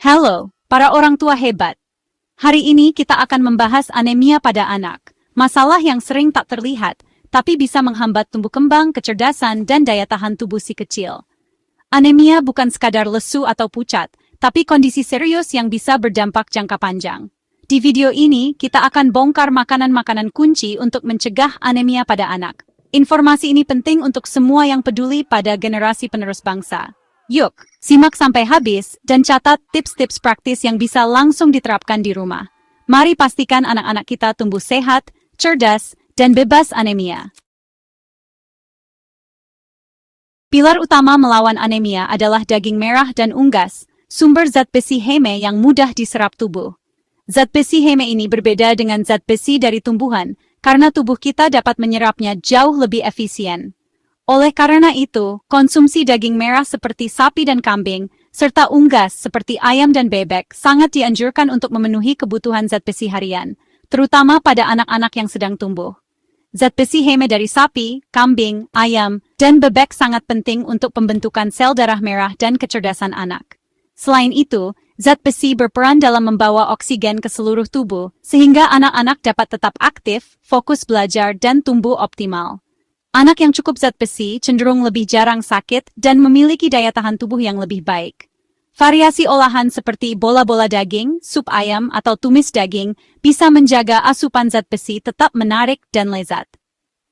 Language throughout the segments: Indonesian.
Halo, para orang tua hebat. Hari ini kita akan membahas anemia pada anak. Masalah yang sering tak terlihat, tapi bisa menghambat tumbuh kembang, kecerdasan, dan daya tahan tubuh si kecil. Anemia bukan sekadar lesu atau pucat, tapi kondisi serius yang bisa berdampak jangka panjang. Di video ini, kita akan bongkar makanan-makanan kunci untuk mencegah anemia pada anak. Informasi ini penting untuk semua yang peduli pada generasi penerus bangsa. Yuk, simak sampai habis dan catat tips-tips praktis yang bisa langsung diterapkan di rumah. Mari pastikan anak-anak kita tumbuh sehat, cerdas, dan bebas anemia. Pilar utama melawan anemia adalah daging merah dan unggas, sumber zat besi heme yang mudah diserap tubuh. Zat besi heme ini berbeda dengan zat besi dari tumbuhan, karena tubuh kita dapat menyerapnya jauh lebih efisien. Oleh karena itu, konsumsi daging merah seperti sapi dan kambing, serta unggas seperti ayam dan bebek sangat dianjurkan untuk memenuhi kebutuhan zat besi harian, terutama pada anak-anak yang sedang tumbuh. Zat besi heme dari sapi, kambing, ayam, dan bebek sangat penting untuk pembentukan sel darah merah dan kecerdasan anak. Selain itu, zat besi berperan dalam membawa oksigen ke seluruh tubuh, sehingga anak-anak dapat tetap aktif, fokus belajar, dan tumbuh optimal. Anak yang cukup zat besi cenderung lebih jarang sakit dan memiliki daya tahan tubuh yang lebih baik. Variasi olahan seperti bola-bola daging, sup ayam, atau tumis daging bisa menjaga asupan zat besi tetap menarik dan lezat.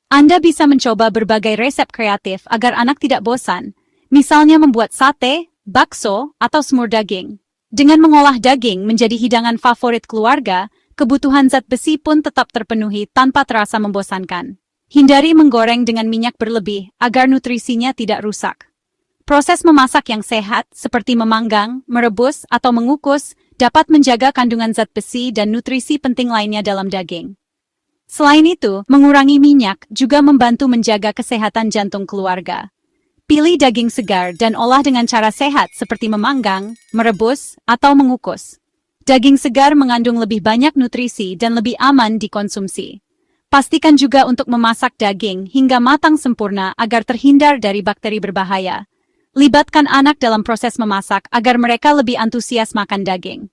Anda bisa mencoba berbagai resep kreatif agar anak tidak bosan, misalnya membuat sate, bakso, atau semur daging. Dengan mengolah daging menjadi hidangan favorit keluarga, kebutuhan zat besi pun tetap terpenuhi tanpa terasa membosankan. Hindari menggoreng dengan minyak berlebih agar nutrisinya tidak rusak. Proses memasak yang sehat, seperti memanggang, merebus, atau mengukus, dapat menjaga kandungan zat besi dan nutrisi penting lainnya dalam daging. Selain itu, mengurangi minyak juga membantu menjaga kesehatan jantung keluarga. Pilih daging segar dan olah dengan cara sehat seperti memanggang, merebus, atau mengukus. Daging segar mengandung lebih banyak nutrisi dan lebih aman dikonsumsi. Pastikan juga untuk memasak daging hingga matang sempurna agar terhindar dari bakteri berbahaya. Libatkan anak dalam proses memasak agar mereka lebih antusias makan daging.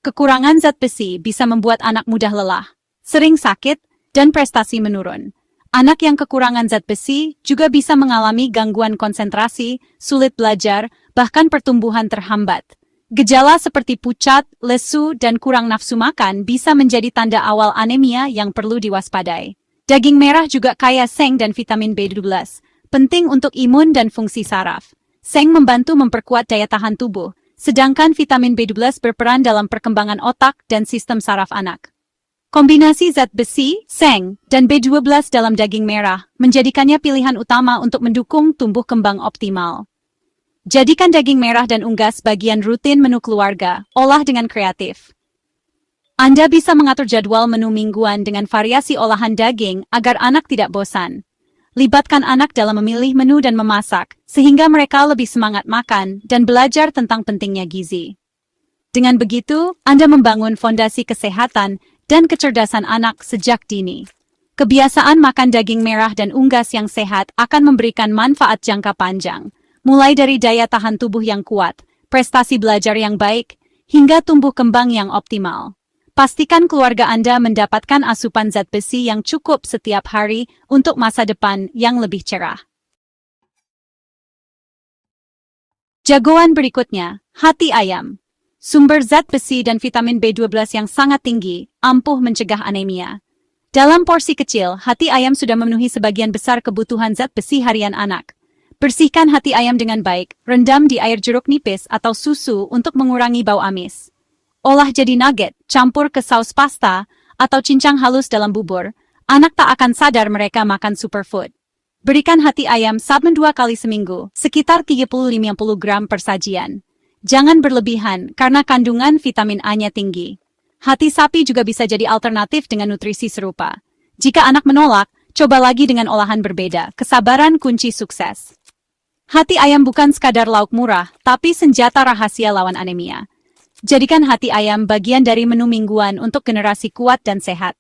Kekurangan zat besi bisa membuat anak mudah lelah, sering sakit, dan prestasi menurun. Anak yang kekurangan zat besi juga bisa mengalami gangguan konsentrasi, sulit belajar, bahkan pertumbuhan terhambat. Gejala seperti pucat, lesu, dan kurang nafsu makan bisa menjadi tanda awal anemia yang perlu diwaspadai. Daging merah juga kaya seng dan vitamin B12, penting untuk imun dan fungsi saraf. Seng membantu memperkuat daya tahan tubuh, sedangkan vitamin B12 berperan dalam perkembangan otak dan sistem saraf anak. Kombinasi zat besi, seng, dan B12 dalam daging merah menjadikannya pilihan utama untuk mendukung tumbuh kembang optimal. Jadikan daging merah dan unggas bagian rutin menu keluarga, olah dengan kreatif. Anda bisa mengatur jadwal menu mingguan dengan variasi olahan daging agar anak tidak bosan. Libatkan anak dalam memilih menu dan memasak, sehingga mereka lebih semangat makan dan belajar tentang pentingnya gizi. Dengan begitu, Anda membangun fondasi kesehatan dan kecerdasan anak sejak dini. Kebiasaan makan daging merah dan unggas yang sehat akan memberikan manfaat jangka panjang, mulai dari daya tahan tubuh yang kuat, prestasi belajar yang baik, hingga tumbuh kembang yang optimal. Pastikan keluarga Anda mendapatkan asupan zat besi yang cukup setiap hari untuk masa depan yang lebih cerah. Jagoan berikutnya, hati ayam. Sumber zat besi dan vitamin B12 yang sangat tinggi, ampuh mencegah anemia. Dalam porsi kecil, hati ayam sudah memenuhi sebagian besar kebutuhan zat besi harian anak. Bersihkan hati ayam dengan baik, rendam di air jeruk nipis atau susu untuk mengurangi bau amis. Olah jadi nugget, campur ke saus pasta, atau cincang halus dalam bubur. Anak tak akan sadar mereka makan superfood. Berikan hati ayam saben 2 kali seminggu, sekitar 30-50 gram per sajian. Jangan berlebihan karena kandungan vitamin A-nya tinggi. Hati sapi juga bisa jadi alternatif dengan nutrisi serupa. Jika anak menolak, coba lagi dengan olahan berbeda. Kesabaran kunci sukses. Hati ayam bukan sekadar lauk murah, tapi senjata rahasia lawan anemia. Jadikan hati ayam bagian dari menu mingguan untuk generasi kuat dan sehat.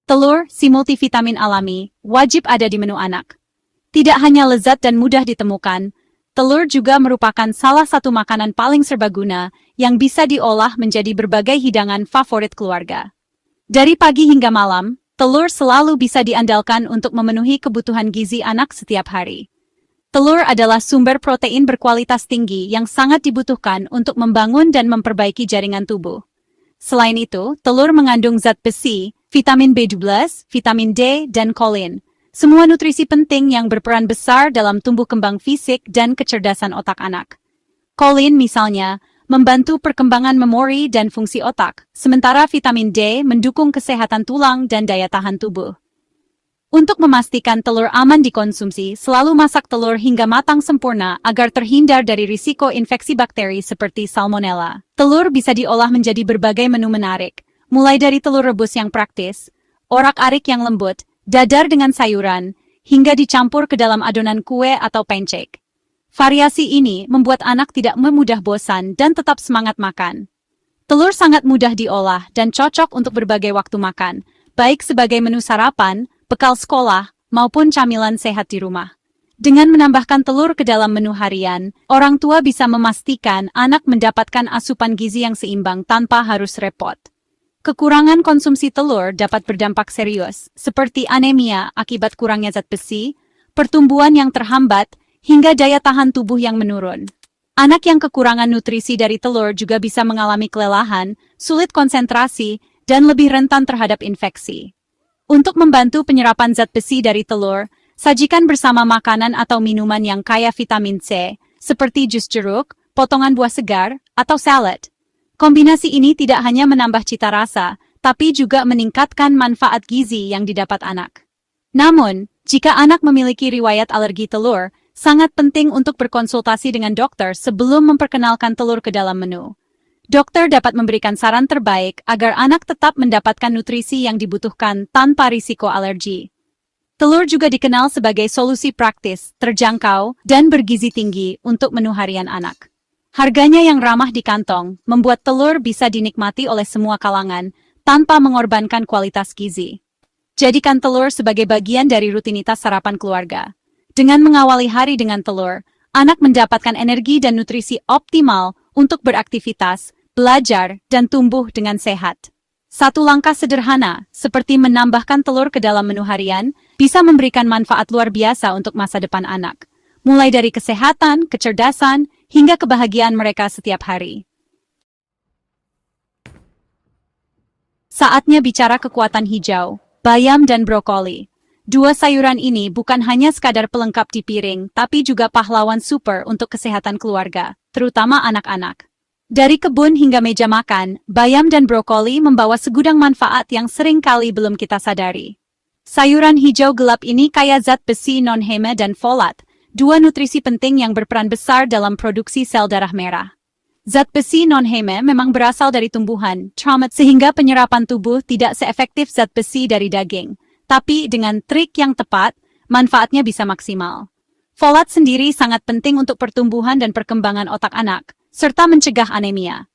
Telur, si multivitamin alami, wajib ada di menu anak. Tidak hanya lezat dan mudah ditemukan, Telur juga merupakan salah satu makanan paling serbaguna yang bisa diolah menjadi berbagai hidangan favorit keluarga. Dari pagi hingga malam, telur selalu bisa diandalkan untuk memenuhi kebutuhan gizi anak setiap hari. Telur adalah sumber protein berkualitas tinggi yang sangat dibutuhkan untuk membangun dan memperbaiki jaringan tubuh. Selain itu, telur mengandung zat besi, vitamin B12, vitamin D, dan kolin. Semua nutrisi penting yang berperan besar dalam tumbuh kembang fisik dan kecerdasan otak anak. Kolin misalnya, membantu perkembangan memori dan fungsi otak, sementara vitamin D mendukung kesehatan tulang dan daya tahan tubuh. Untuk memastikan telur aman dikonsumsi, selalu masak telur hingga matang sempurna agar terhindar dari risiko infeksi bakteri seperti salmonella. Telur bisa diolah menjadi berbagai menu menarik, mulai dari telur rebus yang praktis, orak-arik yang lembut, dadar dengan sayuran, hingga dicampur ke dalam adonan kue atau pancake. Variasi ini membuat anak tidak memudah bosan dan tetap semangat makan. Telur sangat mudah diolah dan cocok untuk berbagai waktu makan, baik sebagai menu sarapan, bekal sekolah, maupun camilan sehat di rumah. Dengan menambahkan telur ke dalam menu harian, orang tua bisa memastikan anak mendapatkan asupan gizi yang seimbang tanpa harus repot. Kekurangan konsumsi telur dapat berdampak serius, seperti anemia akibat kurangnya zat besi, pertumbuhan yang terhambat, hingga daya tahan tubuh yang menurun. Anak yang kekurangan nutrisi dari telur juga bisa mengalami kelelahan, sulit konsentrasi, dan lebih rentan terhadap infeksi. Untuk membantu penyerapan zat besi dari telur, sajikan bersama makanan atau minuman yang kaya vitamin C, seperti jus jeruk, potongan buah segar, atau salad. Kombinasi ini tidak hanya menambah cita rasa, tapi juga meningkatkan manfaat gizi yang didapat anak. Namun, jika anak memiliki riwayat alergi telur, sangat penting untuk berkonsultasi dengan dokter sebelum memperkenalkan telur ke dalam menu. Dokter dapat memberikan saran terbaik agar anak tetap mendapatkan nutrisi yang dibutuhkan tanpa risiko alergi. Telur juga dikenal sebagai solusi praktis, terjangkau, dan bergizi tinggi untuk menu harian anak. Harganya yang ramah di kantong membuat telur bisa dinikmati oleh semua kalangan tanpa mengorbankan kualitas gizi. Jadikan telur sebagai bagian dari rutinitas sarapan keluarga. Dengan mengawali hari dengan telur, anak mendapatkan energi dan nutrisi optimal untuk beraktivitas, belajar, dan tumbuh dengan sehat. Satu langkah sederhana, seperti menambahkan telur ke dalam menu harian, bisa memberikan manfaat luar biasa untuk masa depan anak. Mulai dari kesehatan, kecerdasan, hingga kebahagiaan mereka setiap hari. Saatnya bicara kekuatan hijau, bayam dan brokoli. Dua sayuran ini bukan hanya sekadar pelengkap di piring, tapi juga pahlawan super untuk kesehatan keluarga, terutama anak-anak. Dari kebun hingga meja makan, bayam dan brokoli membawa segudang manfaat yang sering kali belum kita sadari. Sayuran hijau gelap ini kaya zat besi non-heme dan folat, dua nutrisi penting yang berperan besar dalam produksi sel darah merah. Zat besi non-heme memang berasal dari tumbuhan, sehingga penyerapan tubuh tidak seefektif zat besi dari daging. Tapi dengan trik yang tepat, manfaatnya bisa maksimal. Folat sendiri sangat penting untuk pertumbuhan dan perkembangan otak anak, serta mencegah anemia.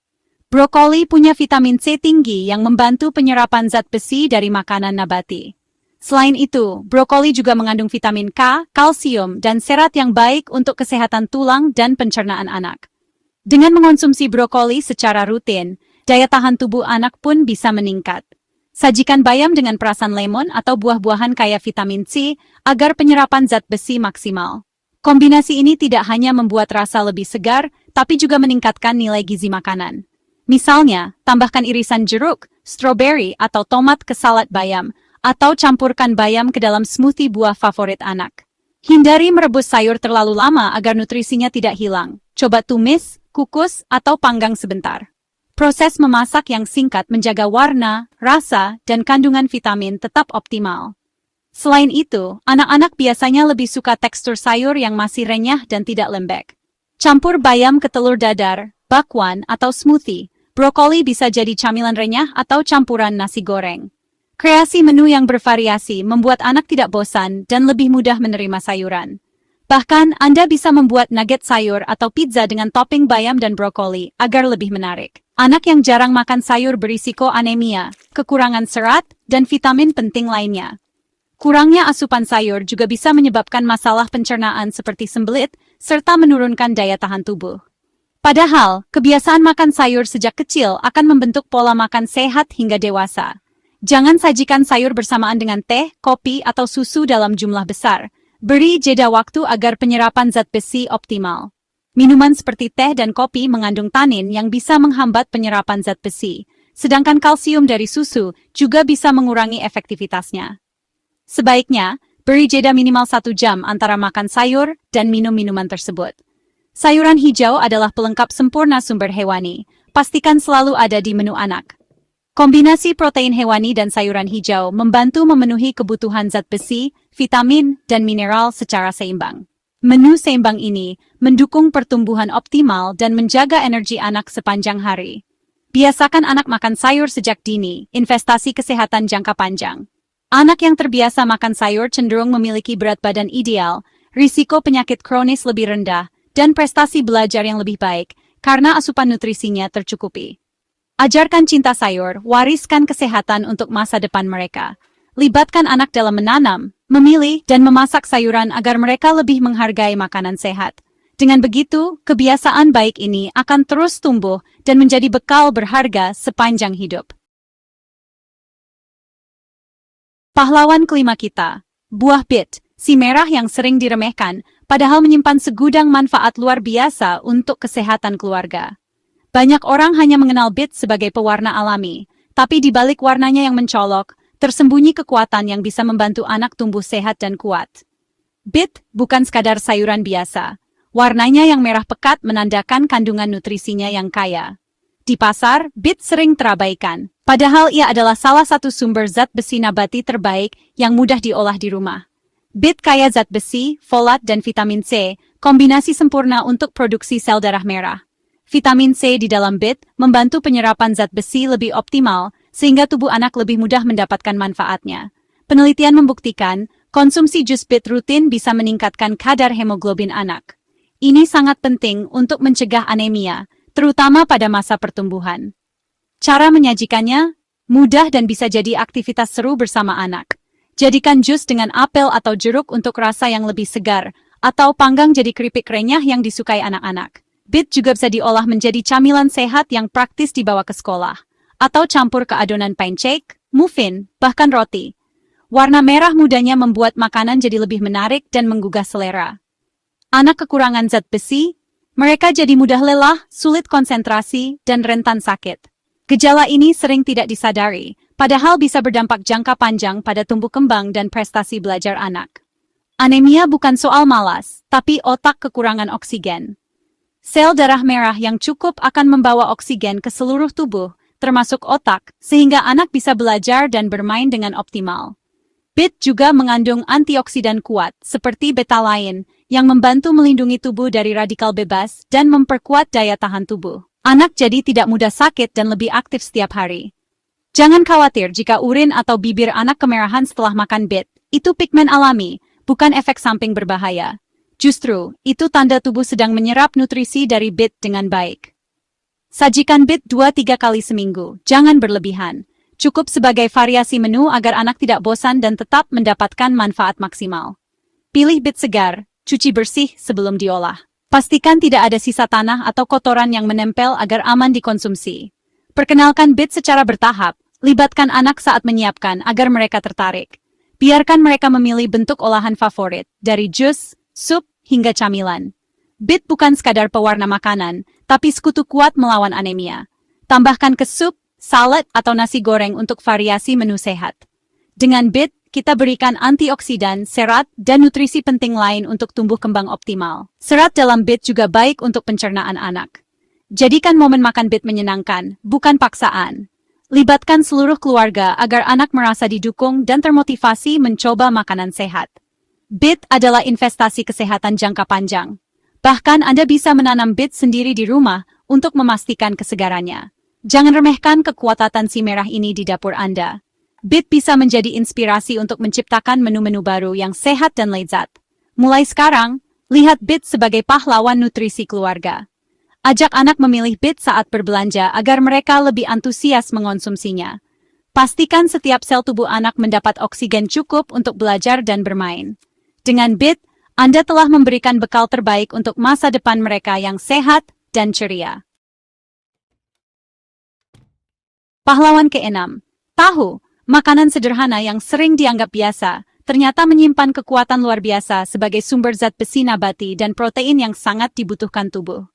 Brokoli punya vitamin C tinggi yang membantu penyerapan zat besi dari makanan nabati. Selain itu, brokoli juga mengandung vitamin K, kalsium, dan serat yang baik untuk kesehatan tulang dan pencernaan anak. Dengan mengonsumsi brokoli secara rutin, daya tahan tubuh anak pun bisa meningkat. Sajikan bayam dengan perasan lemon atau buah-buahan kaya vitamin C agar penyerapan zat besi maksimal. Kombinasi ini tidak hanya membuat rasa lebih segar, tapi juga meningkatkan nilai gizi makanan. Misalnya, tambahkan irisan jeruk, stroberi, atau tomat ke salad bayam, atau campurkan bayam ke dalam smoothie buah favorit anak. Hindari merebus sayur terlalu lama agar nutrisinya tidak hilang. Coba tumis, kukus, atau panggang sebentar. Proses memasak yang singkat menjaga warna, rasa, dan kandungan vitamin tetap optimal. Selain itu, anak-anak biasanya lebih suka tekstur sayur yang masih renyah dan tidak lembek. Campur bayam ke telur dadar, bakwan, atau smoothie. Brokoli bisa jadi camilan renyah atau campuran nasi goreng. Kreasi menu yang bervariasi membuat anak tidak bosan dan lebih mudah menerima sayuran. Bahkan, Anda bisa membuat nugget sayur atau pizza dengan topping bayam dan brokoli agar lebih menarik. Anak yang jarang makan sayur berisiko anemia, kekurangan serat, dan vitamin penting lainnya. Kurangnya asupan sayur juga bisa menyebabkan masalah pencernaan seperti sembelit, serta menurunkan daya tahan tubuh. Padahal, kebiasaan makan sayur sejak kecil akan membentuk pola makan sehat hingga dewasa. Jangan sajikan sayur bersamaan dengan teh, kopi, atau susu dalam jumlah besar. Beri jeda waktu agar penyerapan zat besi optimal. Minuman seperti teh dan kopi mengandung tanin yang bisa menghambat penyerapan zat besi, sedangkan kalsium dari susu juga bisa mengurangi efektivitasnya. Sebaiknya, beri jeda minimal 1 jam antara makan sayur dan minum minuman tersebut. Sayuran hijau adalah pelengkap sempurna sumber hewani. Pastikan selalu ada di menu anak. Kombinasi protein hewani dan sayuran hijau membantu memenuhi kebutuhan zat besi, vitamin, dan mineral secara seimbang. Menu seimbang ini mendukung pertumbuhan optimal dan menjaga energi anak sepanjang hari. Biasakan anak makan sayur sejak dini, investasi kesehatan jangka panjang. Anak yang terbiasa makan sayur cenderung memiliki berat badan ideal, risiko penyakit kronis lebih rendah, dan prestasi belajar yang lebih baik karena asupan nutrisinya tercukupi. Ajarkan cinta sayur, wariskan kesehatan untuk masa depan mereka. Libatkan anak dalam menanam, memilih, dan memasak sayuran agar mereka lebih menghargai makanan sehat. Dengan begitu, kebiasaan baik ini akan terus tumbuh dan menjadi bekal berharga sepanjang hidup. Pahlawan kelima kita, buah bit, si merah yang sering diremehkan, padahal menyimpan segudang manfaat luar biasa untuk kesehatan keluarga. Banyak orang hanya mengenal bit sebagai pewarna alami, tapi di balik warnanya yang mencolok, tersembunyi kekuatan yang bisa membantu anak tumbuh sehat dan kuat. Bit bukan sekadar sayuran biasa. Warnanya yang merah pekat menandakan kandungan nutrisinya yang kaya. Di pasar, bit sering terabaikan, padahal ia adalah salah satu sumber zat besi nabati terbaik yang mudah diolah di rumah. Bit kaya zat besi, folat, dan vitamin C, kombinasi sempurna untuk produksi sel darah merah. Vitamin C di dalam bit membantu penyerapan zat besi lebih optimal, sehingga tubuh anak lebih mudah mendapatkan manfaatnya. Penelitian membuktikan, konsumsi jus bit rutin bisa meningkatkan kadar hemoglobin anak. Ini sangat penting untuk mencegah anemia, terutama pada masa pertumbuhan. Cara menyajikannya mudah dan bisa jadi aktivitas seru bersama anak. Jadikan jus dengan apel atau jeruk untuk rasa yang lebih segar, atau panggang jadi keripik renyah yang disukai anak-anak. Bit juga bisa diolah menjadi camilan sehat yang praktis dibawa ke sekolah, atau campur ke adonan pancake, muffin, bahkan roti. Warna merah mudanya membuat makanan jadi lebih menarik dan menggugah selera. Anak kekurangan zat besi, mereka jadi mudah lelah, sulit konsentrasi, dan rentan sakit. Gejala ini sering tidak disadari, padahal bisa berdampak jangka panjang pada tumbuh kembang dan prestasi belajar anak. Anemia bukan soal malas, tapi otak kekurangan oksigen. Sel darah merah yang cukup akan membawa oksigen ke seluruh tubuh, termasuk otak, sehingga anak bisa belajar dan bermain dengan optimal. Bit juga mengandung antioksidan kuat, seperti betalain, yang membantu melindungi tubuh dari radikal bebas dan memperkuat daya tahan tubuh. Anak jadi tidak mudah sakit dan lebih aktif setiap hari. Jangan khawatir jika urin atau bibir anak kemerahan setelah makan bit. Itu pigmen alami, bukan efek samping berbahaya. Justru, itu tanda tubuh sedang menyerap nutrisi dari bit dengan baik. Sajikan bit 2-3 kali seminggu, jangan berlebihan. Cukup sebagai variasi menu agar anak tidak bosan dan tetap mendapatkan manfaat maksimal. Pilih bit segar, cuci bersih sebelum diolah. Pastikan tidak ada sisa tanah atau kotoran yang menempel agar aman dikonsumsi. Perkenalkan bit secara bertahap, libatkan anak saat menyiapkan agar mereka tertarik. Biarkan mereka memilih bentuk olahan favorit, dari jus, sup, hingga camilan. Bit bukan sekadar pewarna makanan, tapi sekutu kuat melawan anemia. Tambahkan ke sup, salad, atau nasi goreng untuk variasi menu sehat. Dengan bit, kita berikan antioksidan, serat, dan nutrisi penting lain untuk tumbuh kembang optimal. Serat dalam bit juga baik untuk pencernaan anak. Jadikan momen makan bit menyenangkan, bukan paksaan. Libatkan seluruh keluarga agar anak merasa didukung dan termotivasi mencoba makanan sehat. Bit adalah investasi kesehatan jangka panjang. Bahkan Anda bisa menanam bit sendiri di rumah untuk memastikan kesegarannya. Jangan remehkan kekuatan si merah ini di dapur Anda. Bit bisa menjadi inspirasi untuk menciptakan menu-menu baru yang sehat dan lezat. Mulai sekarang, lihat bit sebagai pahlawan nutrisi keluarga. Ajak anak memilih bit saat berbelanja agar mereka lebih antusias mengonsumsinya. Pastikan setiap sel tubuh anak mendapat oksigen cukup untuk belajar dan bermain. Dengan BIT, Anda telah memberikan bekal terbaik untuk masa depan mereka yang sehat dan ceria. Pahlawan ke-6. Tahu, makanan sederhana yang sering dianggap biasa, ternyata menyimpan kekuatan luar biasa sebagai sumber zat besi nabati dan protein yang sangat dibutuhkan tubuh.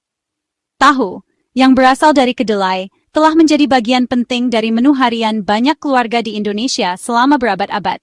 Tahu, yang berasal dari kedelai, telah menjadi bagian penting dari menu harian banyak keluarga di Indonesia selama berabad-abad.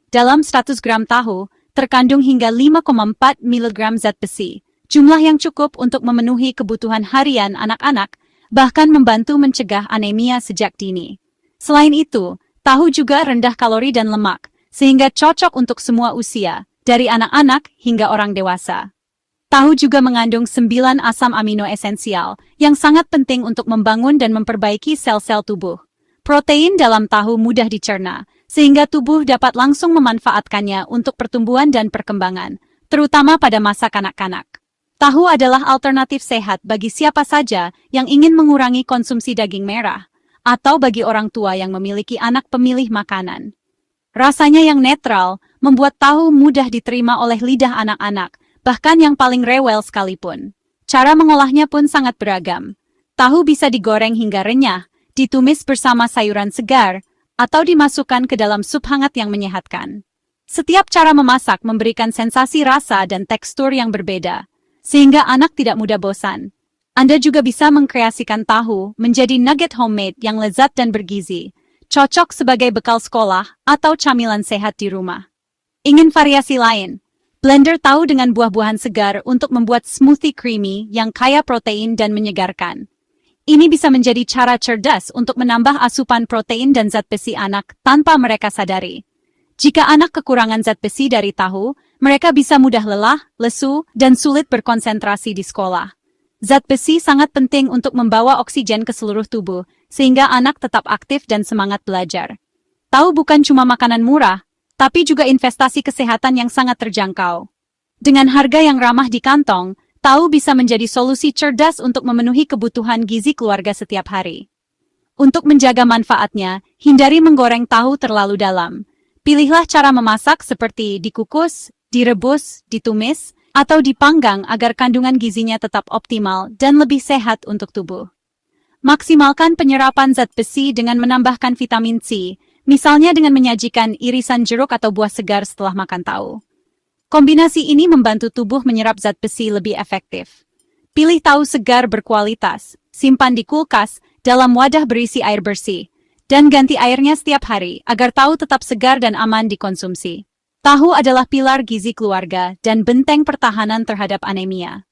Dalam 100 gram tahu, terkandung hingga 5,4 mg zat besi, jumlah yang cukup untuk memenuhi kebutuhan harian anak-anak, bahkan membantu mencegah anemia sejak dini. Selain itu, tahu juga rendah kalori dan lemak, sehingga cocok untuk semua usia, dari anak-anak hingga orang dewasa. Tahu juga mengandung 9 asam amino esensial yang sangat penting untuk membangun dan memperbaiki sel-sel tubuh. Protein dalam tahu mudah dicerna, sehingga tubuh dapat langsung memanfaatkannya untuk pertumbuhan dan perkembangan, terutama pada masa kanak-kanak. Tahu adalah alternatif sehat bagi siapa saja yang ingin mengurangi konsumsi daging merah, atau bagi orang tua yang memiliki anak pemilih makanan. Rasanya yang netral membuat tahu mudah diterima oleh lidah anak-anak, bahkan yang paling rewel sekalipun. Cara mengolahnya pun sangat beragam. Tahu bisa digoreng hingga renyah, ditumis bersama sayuran segar, atau dimasukkan ke dalam sup hangat yang menyehatkan. Setiap cara memasak memberikan sensasi rasa dan tekstur yang berbeda, sehingga anak tidak mudah bosan. Anda juga bisa mengkreasikan tahu menjadi nugget homemade yang lezat dan bergizi, cocok sebagai bekal sekolah atau camilan sehat di rumah. Ingin variasi lain? Blender tahu dengan buah-buahan segar untuk membuat smoothie creamy yang kaya protein dan menyegarkan. Ini bisa menjadi cara cerdas untuk menambah asupan protein dan zat besi anak tanpa mereka sadari. Jika anak kekurangan zat besi dari tahu, mereka bisa mudah lelah, lesu, dan sulit berkonsentrasi di sekolah. Zat besi sangat penting untuk membawa oksigen ke seluruh tubuh, sehingga anak tetap aktif dan semangat belajar. Tahu bukan cuma makanan murah, tapi juga investasi kesehatan yang sangat terjangkau. Dengan harga yang ramah di kantong, tahu bisa menjadi solusi cerdas untuk memenuhi kebutuhan gizi keluarga setiap hari. Untuk menjaga manfaatnya, hindari menggoreng tahu terlalu dalam. Pilihlah cara memasak seperti dikukus, direbus, ditumis, atau dipanggang agar kandungan gizinya tetap optimal dan lebih sehat untuk tubuh. Maksimalkan penyerapan zat besi dengan menambahkan vitamin C, misalnya dengan menyajikan irisan jeruk atau buah segar setelah makan tahu. Kombinasi ini membantu tubuh menyerap zat besi lebih efektif. Pilih tahu segar berkualitas, simpan di kulkas dalam wadah berisi air bersih, dan ganti airnya setiap hari agar tahu tetap segar dan aman dikonsumsi. Tahu adalah pilar gizi keluarga dan benteng pertahanan terhadap anemia.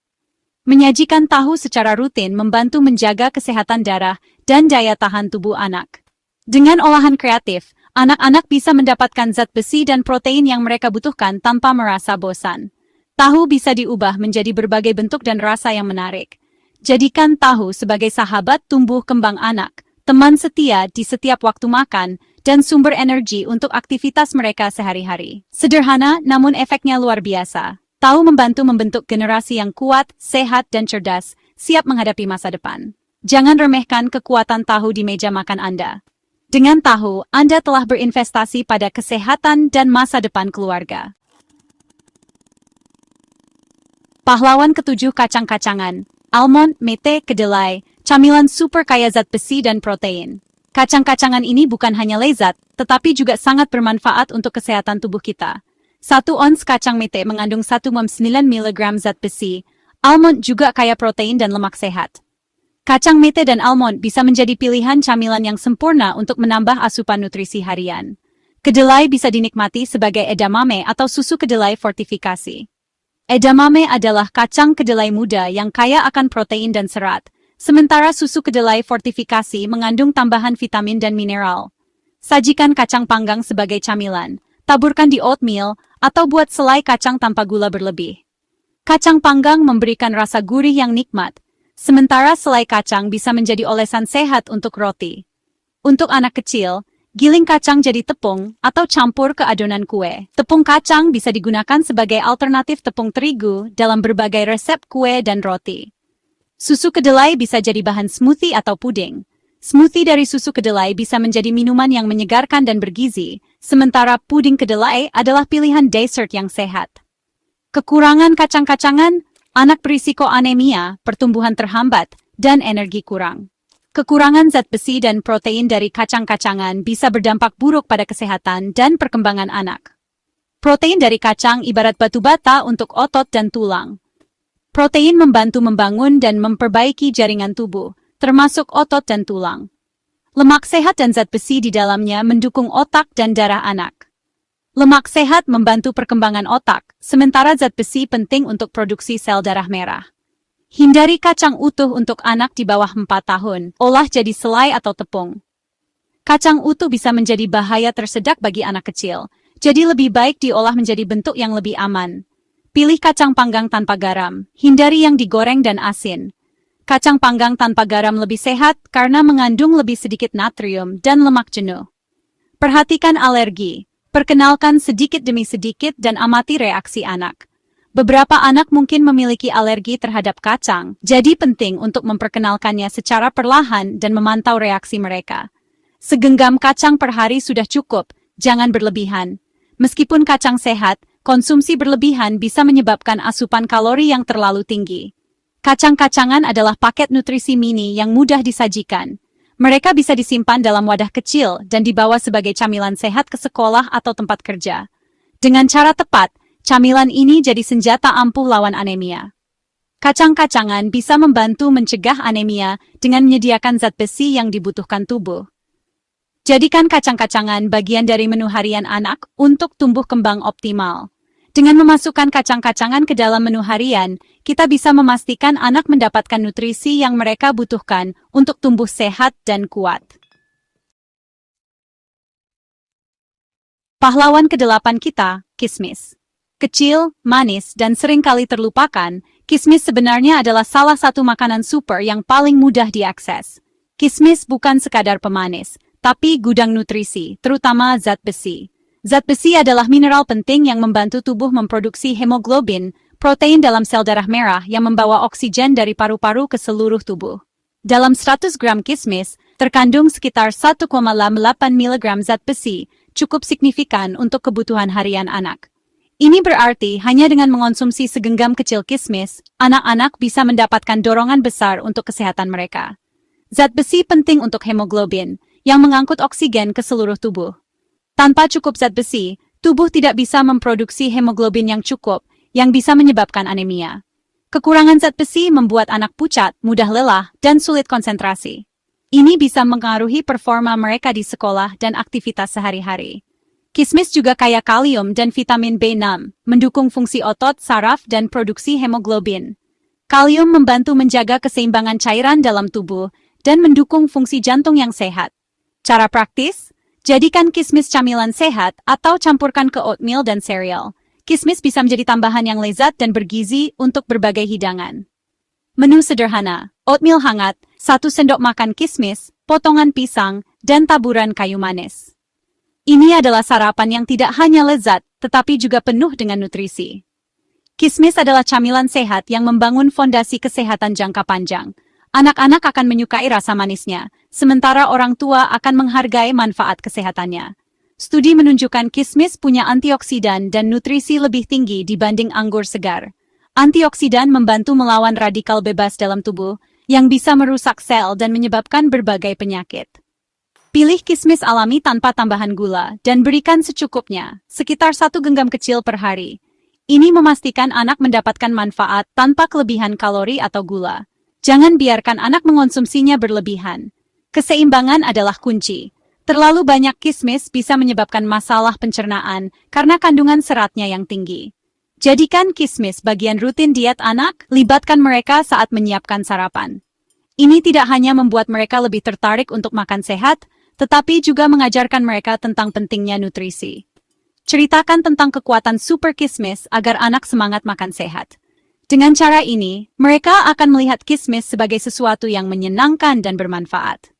Menyajikan tahu secara rutin membantu menjaga kesehatan darah dan daya tahan tubuh anak. Dengan olahan kreatif, anak-anak bisa mendapatkan zat besi dan protein yang mereka butuhkan tanpa merasa bosan. Tahu bisa diubah menjadi berbagai bentuk dan rasa yang menarik. Jadikan tahu sebagai sahabat tumbuh kembang anak, teman setia di setiap waktu makan, dan sumber energi untuk aktivitas mereka sehari-hari. Sederhana, namun efeknya luar biasa. Tahu membantu membentuk generasi yang kuat, sehat, dan cerdas, siap menghadapi masa depan. Jangan remehkan kekuatan tahu di meja makan Anda. Dengan tahu, Anda telah berinvestasi pada kesehatan dan masa depan keluarga. Pahlawan ke-7 kacang-kacangan, almond, mete, kedelai, camilan super kaya zat besi dan protein. Kacang-kacangan ini bukan hanya lezat, tetapi juga sangat bermanfaat untuk kesehatan tubuh kita. 1 ons kacang mete mengandung 1,9 mg zat besi, almond juga kaya protein dan lemak sehat. Kacang mete dan almond bisa menjadi pilihan camilan yang sempurna untuk menambah asupan nutrisi harian. Kedelai bisa dinikmati sebagai edamame atau susu kedelai fortifikasi. Edamame adalah kacang kedelai muda yang kaya akan protein dan serat, sementara susu kedelai fortifikasi mengandung tambahan vitamin dan mineral. Sajikan kacang panggang sebagai camilan, taburkan di oatmeal, atau buat selai kacang tanpa gula berlebih. Kacang panggang memberikan rasa gurih yang nikmat, sementara selai kacang bisa menjadi olesan sehat untuk roti. Untuk anak kecil, giling kacang jadi tepung atau campur ke adonan kue. Tepung kacang bisa digunakan sebagai alternatif tepung terigu dalam berbagai resep kue dan roti. Susu kedelai bisa jadi bahan smoothie atau puding. Smoothie dari susu kedelai bisa menjadi minuman yang menyegarkan dan bergizi, sementara puding kedelai adalah pilihan dessert yang sehat. Kekurangan kacang-kacangan, anak berisiko anemia, pertumbuhan terhambat, dan energi kurang. Kekurangan zat besi dan protein dari kacang-kacangan bisa berdampak buruk pada kesehatan dan perkembangan anak. Protein dari kacang ibarat batu bata untuk otot dan tulang. Protein membantu membangun dan memperbaiki jaringan tubuh, termasuk otot dan tulang. Lemak sehat dan zat besi di dalamnya mendukung otak dan darah anak. Lemak sehat membantu perkembangan otak, sementara zat besi penting untuk produksi sel darah merah. Hindari kacang utuh untuk anak di bawah 4 tahun, olah jadi selai atau tepung. Kacang utuh bisa menjadi bahaya tersedak bagi anak kecil, jadi lebih baik diolah menjadi bentuk yang lebih aman. Pilih kacang panggang tanpa garam, hindari yang digoreng dan asin. Kacang panggang tanpa garam lebih sehat karena mengandung lebih sedikit natrium dan lemak jenuh. Perhatikan alergi, perkenalkan sedikit demi sedikit dan amati reaksi anak. Beberapa anak mungkin memiliki alergi terhadap kacang, jadi penting untuk memperkenalkannya secara perlahan dan memantau reaksi mereka. Segenggam kacang per hari sudah cukup, jangan berlebihan. Meskipun kacang sehat, konsumsi berlebihan bisa menyebabkan asupan kalori yang terlalu tinggi. Kacang-kacangan adalah paket nutrisi mini yang mudah disajikan. Mereka bisa disimpan dalam wadah kecil dan dibawa sebagai camilan sehat ke sekolah atau tempat kerja. Dengan cara tepat, camilan ini jadi senjata ampuh lawan anemia. Kacang-kacangan bisa membantu mencegah anemia dengan menyediakan zat besi yang dibutuhkan tubuh. Jadikan kacang-kacangan bagian dari menu harian anak untuk tumbuh kembang optimal. Dengan memasukkan kacang-kacangan ke dalam menu harian, kita bisa memastikan anak mendapatkan nutrisi yang mereka butuhkan untuk tumbuh sehat dan kuat. Pahlawan ke-8 kita, kismis. Kecil, manis, dan seringkali terlupakan, kismis sebenarnya adalah salah satu makanan super yang paling mudah diakses. Kismis bukan sekadar pemanis, tapi gudang nutrisi, terutama zat besi. Zat besi adalah mineral penting yang membantu tubuh memproduksi hemoglobin, protein dalam sel darah merah yang membawa oksigen dari paru-paru ke seluruh tubuh. Dalam 100 gram kismis, terkandung sekitar 1,8 mg zat besi, cukup signifikan untuk kebutuhan harian anak. Ini berarti hanya dengan mengonsumsi segenggam kecil kismis, anak-anak bisa mendapatkan dorongan besar untuk kesehatan mereka. Zat besi penting untuk hemoglobin, yang mengangkut oksigen ke seluruh tubuh. Tanpa cukup zat besi, tubuh tidak bisa memproduksi hemoglobin yang cukup, yang bisa menyebabkan anemia. Kekurangan zat besi membuat anak pucat, mudah lelah, dan sulit konsentrasi. Ini bisa mengaruhi performa mereka di sekolah dan aktivitas sehari-hari. Kismis juga kaya kalium dan vitamin B6, mendukung fungsi otot, saraf, dan produksi hemoglobin. Kalium membantu menjaga keseimbangan cairan dalam tubuh dan mendukung fungsi jantung yang sehat. Cara praktis? Jadikan kismis camilan sehat atau campurkan ke oatmeal dan sereal. Kismis bisa menjadi tambahan yang lezat dan bergizi untuk berbagai hidangan. Menu sederhana, oatmeal hangat, 1 sendok makan kismis, potongan pisang, dan taburan kayu manis. Ini adalah sarapan yang tidak hanya lezat, tetapi juga penuh dengan nutrisi. Kismis adalah camilan sehat yang membangun fondasi kesehatan jangka panjang. Anak-anak akan menyukai rasa manisnya, sementara orang tua akan menghargai manfaat kesehatannya. Studi menunjukkan kismis punya antioksidan dan nutrisi lebih tinggi dibanding anggur segar. Antioksidan membantu melawan radikal bebas dalam tubuh, yang bisa merusak sel dan menyebabkan berbagai penyakit. Pilih kismis alami tanpa tambahan gula, dan berikan secukupnya, sekitar 1 genggam kecil per hari. Ini memastikan anak mendapatkan manfaat tanpa kelebihan kalori atau gula. Jangan biarkan anak mengonsumsinya berlebihan. Keseimbangan adalah kunci. Terlalu banyak kismis bisa menyebabkan masalah pencernaan karena kandungan seratnya yang tinggi. Jadikan kismis bagian rutin diet anak, libatkan mereka saat menyiapkan sarapan. Ini tidak hanya membuat mereka lebih tertarik untuk makan sehat, tetapi juga mengajarkan mereka tentang pentingnya nutrisi. Ceritakan tentang kekuatan super kismis agar anak semangat makan sehat. Dengan cara ini, mereka akan melihat kismis sebagai sesuatu yang menyenangkan dan bermanfaat.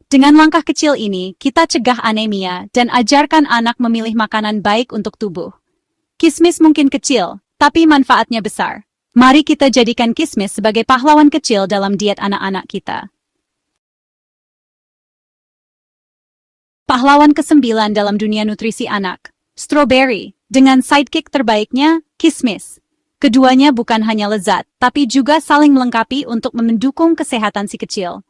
Dengan langkah kecil ini, kita cegah anemia dan ajarkan anak memilih makanan baik untuk tubuh. Kismis mungkin kecil, tapi manfaatnya besar. Mari kita jadikan kismis sebagai pahlawan kecil dalam diet anak-anak kita. Pahlawan ke-9 dalam dunia nutrisi anak, strawberry, dengan sidekick terbaiknya, kismis. Keduanya bukan hanya lezat, tapi juga saling melengkapi untuk mendukung kesehatan si kecil.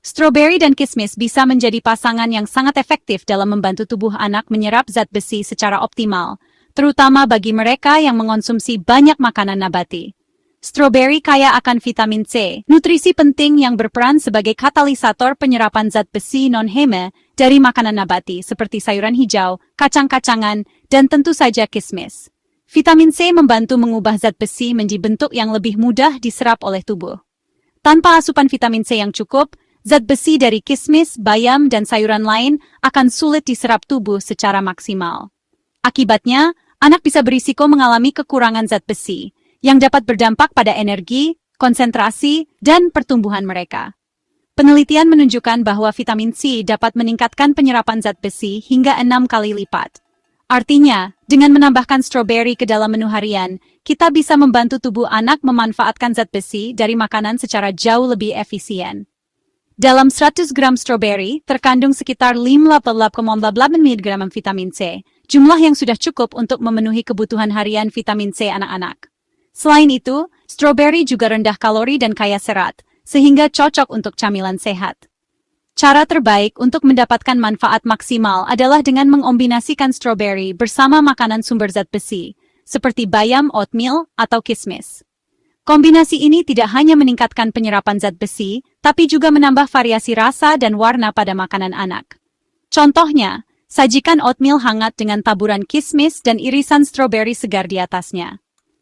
Strawberry dan kismis bisa menjadi pasangan yang sangat efektif dalam membantu tubuh anak menyerap zat besi secara optimal, terutama bagi mereka yang mengonsumsi banyak makanan nabati. Strawberry kaya akan vitamin C, nutrisi penting yang berperan sebagai katalisator penyerapan zat besi non-heme dari makanan nabati seperti sayuran hijau, kacang-kacangan, dan tentu saja kismis. Vitamin C membantu mengubah zat besi menjadi bentuk yang lebih mudah diserap oleh tubuh. Tanpa asupan vitamin C yang cukup, zat besi dari kismis, bayam, dan sayuran lain akan sulit diserap tubuh secara maksimal. Akibatnya, anak bisa berisiko mengalami kekurangan zat besi, yang dapat berdampak pada energi, konsentrasi, dan pertumbuhan mereka. Penelitian menunjukkan bahwa vitamin C dapat meningkatkan penyerapan zat besi hingga 6 kali lipat. Artinya, dengan menambahkan strawberry ke dalam menu harian, kita bisa membantu tubuh anak memanfaatkan zat besi dari makanan secara jauh lebih efisien. Dalam 100 gram strawberry, terkandung sekitar 58,8 mg vitamin C, jumlah yang sudah cukup untuk memenuhi kebutuhan harian vitamin C anak-anak. Selain itu, strawberry juga rendah kalori dan kaya serat, sehingga cocok untuk camilan sehat. Cara terbaik untuk mendapatkan manfaat maksimal adalah dengan mengombinasikan strawberry bersama makanan sumber zat besi, seperti bayam, oatmeal, atau kismis. Kombinasi ini tidak hanya meningkatkan penyerapan zat besi, tapi juga menambah variasi rasa dan warna pada makanan anak. Contohnya, sajikan oatmeal hangat dengan taburan kismis dan irisan strawberry segar di atasnya.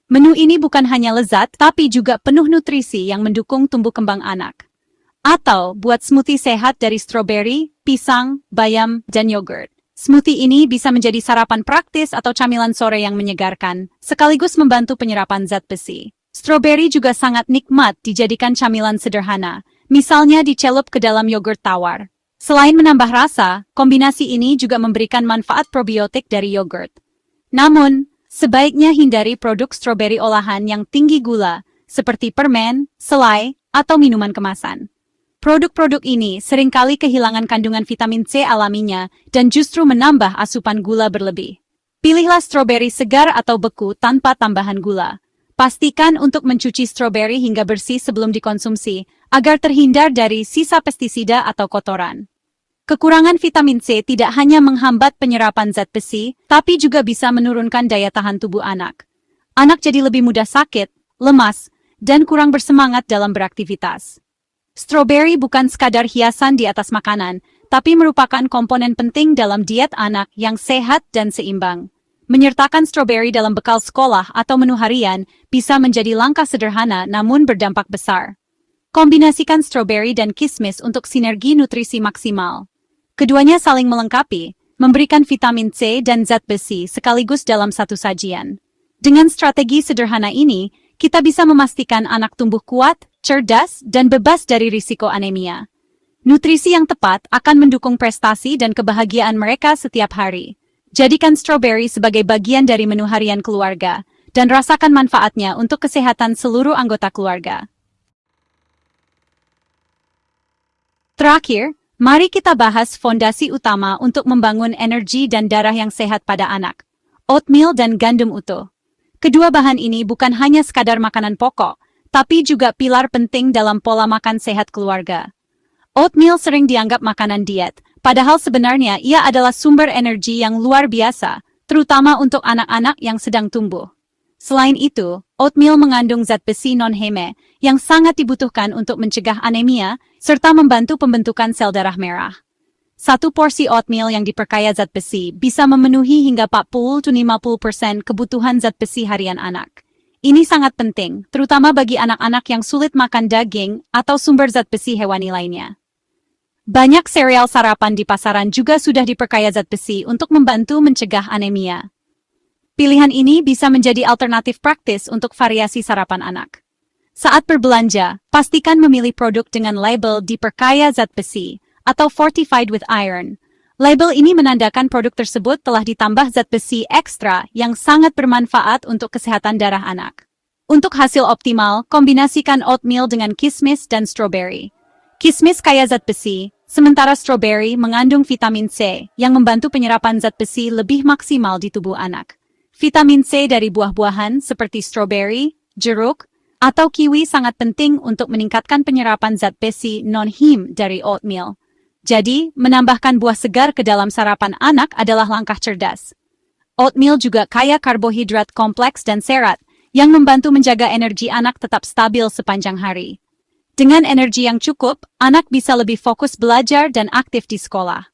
Menu ini bukan hanya lezat, tapi juga penuh nutrisi yang mendukung tumbuh kembang anak. Atau buat smoothie sehat dari strawberry, pisang, bayam, dan yogurt. Smoothie ini bisa menjadi sarapan praktis atau camilan sore yang menyegarkan, sekaligus membantu penyerapan zat besi. Strawberry juga sangat nikmat dijadikan camilan sederhana, misalnya dicelup ke dalam yogurt tawar. Selain menambah rasa, kombinasi ini juga memberikan manfaat probiotik dari yogurt. Namun, sebaiknya hindari produk strawberry olahan yang tinggi gula, seperti permen, selai, atau minuman kemasan. Produk-produk ini seringkali kehilangan kandungan vitamin C alaminya dan justru menambah asupan gula berlebih. Pilihlah strawberry segar atau beku tanpa tambahan gula. Pastikan untuk mencuci strawberry hingga bersih sebelum dikonsumsi, agar terhindar dari sisa pestisida atau kotoran. Kekurangan vitamin C tidak hanya menghambat penyerapan zat besi, tapi juga bisa menurunkan daya tahan tubuh anak. Anak jadi lebih mudah sakit, lemas, dan kurang bersemangat dalam beraktivitas. Strawberry bukan sekadar hiasan di atas makanan, tapi merupakan komponen penting dalam diet anak yang sehat dan seimbang. Menyertakan strawberry dalam bekal sekolah atau menu harian bisa menjadi langkah sederhana namun berdampak besar. Kombinasikan strawberry dan kismis untuk sinergi nutrisi maksimal. Keduanya saling melengkapi, memberikan vitamin C dan zat besi sekaligus dalam satu sajian. Dengan strategi sederhana ini, kita bisa memastikan anak tumbuh kuat, cerdas, dan bebas dari risiko anemia. Nutrisi yang tepat akan mendukung prestasi dan kebahagiaan mereka setiap hari. Jadikan strawberry sebagai bagian dari menu harian keluarga, dan rasakan manfaatnya untuk kesehatan seluruh anggota keluarga. Terakhir, mari kita bahas fondasi utama untuk membangun energi dan darah yang sehat pada anak. Oatmeal dan gandum utuh. Kedua bahan ini bukan hanya sekadar makanan pokok, tapi juga pilar penting dalam pola makan sehat keluarga. Oatmeal sering dianggap makanan diet, padahal sebenarnya ia adalah sumber energi yang luar biasa, terutama untuk anak-anak yang sedang tumbuh. Selain itu, oatmeal mengandung zat besi non-heme yang sangat dibutuhkan untuk mencegah anemia serta membantu pembentukan sel darah merah. Satu porsi oatmeal yang diperkaya zat besi bisa memenuhi hingga 40-50% kebutuhan zat besi harian anak. Ini sangat penting, terutama bagi anak-anak yang sulit makan daging atau sumber zat besi hewani lainnya. Banyak sereal sarapan di pasaran juga sudah diperkaya zat besi untuk membantu mencegah anemia. Pilihan ini bisa menjadi alternatif praktis untuk variasi sarapan anak. Saat berbelanja, pastikan memilih produk dengan label diperkaya zat besi atau fortified with iron. Label ini menandakan produk tersebut telah ditambah zat besi ekstra yang sangat bermanfaat untuk kesehatan darah anak. Untuk hasil optimal, kombinasikan oatmeal dengan kismis dan strawberry. Kismis kaya zat besi, Sementara strawberry mengandung vitamin C yang membantu penyerapan zat besi lebih maksimal di tubuh anak. Vitamin C dari buah-buahan seperti strawberry, jeruk, atau kiwi sangat penting untuk meningkatkan penyerapan zat besi non-heme dari oatmeal. Jadi, menambahkan buah segar ke dalam sarapan anak adalah langkah cerdas. Oatmeal juga kaya karbohidrat kompleks dan serat, yang membantu menjaga energi anak tetap stabil sepanjang hari. Dengan energi yang cukup, anak bisa lebih fokus belajar dan aktif di sekolah.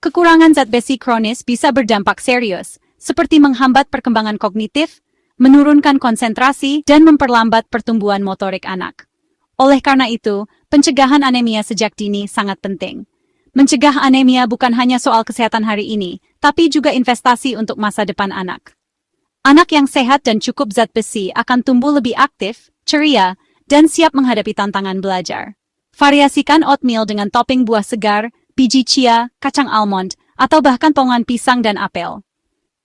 Kekurangan zat besi kronis bisa berdampak serius, seperti menghambat perkembangan kognitif, menurunkan konsentrasi, dan memperlambat pertumbuhan motorik anak. Oleh karena itu, pencegahan anemia sejak dini sangat penting. Mencegah anemia bukan hanya soal kesehatan hari ini, tapi juga investasi untuk masa depan anak. Anak yang sehat dan cukup zat besi akan tumbuh lebih aktif, ceria, dan siap menghadapi tantangan belajar. Variasikan oatmeal dengan topping buah segar, biji chia, kacang almond, atau bahkan potongan pisang dan apel.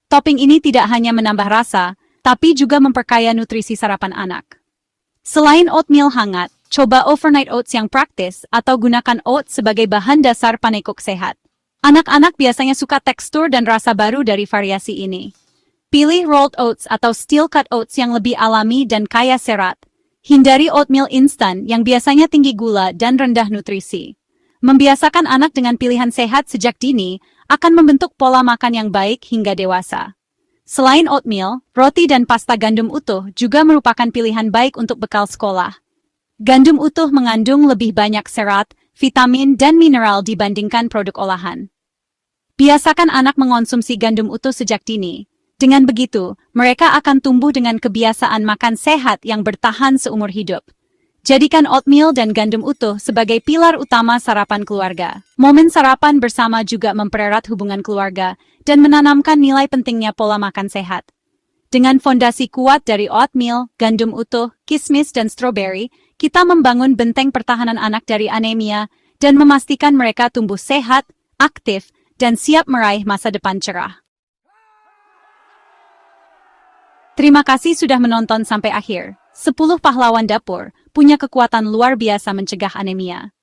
Topping ini tidak hanya menambah rasa, tapi juga memperkaya nutrisi sarapan anak. Selain oatmeal hangat, coba overnight oats yang praktis atau gunakan oats sebagai bahan dasar panekuk sehat. Anak-anak biasanya suka tekstur dan rasa baru dari variasi ini. Pilih rolled oats atau steel cut oats yang lebih alami dan kaya serat. Hindari oatmeal instan yang biasanya tinggi gula dan rendah nutrisi. Membiasakan anak dengan pilihan sehat sejak dini akan membentuk pola makan yang baik hingga dewasa. Selain oatmeal, roti dan pasta gandum utuh juga merupakan pilihan baik untuk bekal sekolah. Gandum utuh mengandung lebih banyak serat, vitamin, dan mineral dibandingkan produk olahan. Biasakan anak mengonsumsi gandum utuh sejak dini. Dengan begitu, mereka akan tumbuh dengan kebiasaan makan sehat yang bertahan seumur hidup. Jadikan oatmeal dan gandum utuh sebagai pilar utama sarapan keluarga. Momen sarapan bersama juga mempererat hubungan keluarga dan menanamkan nilai pentingnya pola makan sehat. Dengan fondasi kuat dari oatmeal, gandum utuh, kismis, dan strawberry, kita membangun benteng pertahanan anak dari anemia dan memastikan mereka tumbuh sehat, aktif, dan siap meraih masa depan cerah. Terima kasih sudah menonton sampai akhir. 10 pahlawan dapur punya kekuatan luar biasa mencegah anemia.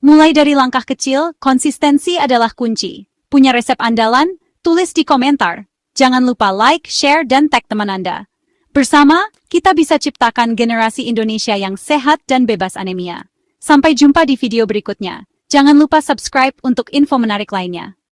Mulai dari langkah kecil, konsistensi adalah kunci. Punya resep andalan? Tulis di komentar. Jangan lupa like, share, dan tag teman Anda. Bersama, kita bisa ciptakan generasi Indonesia yang sehat dan bebas anemia. Sampai jumpa di video berikutnya. Jangan lupa subscribe untuk info menarik lainnya.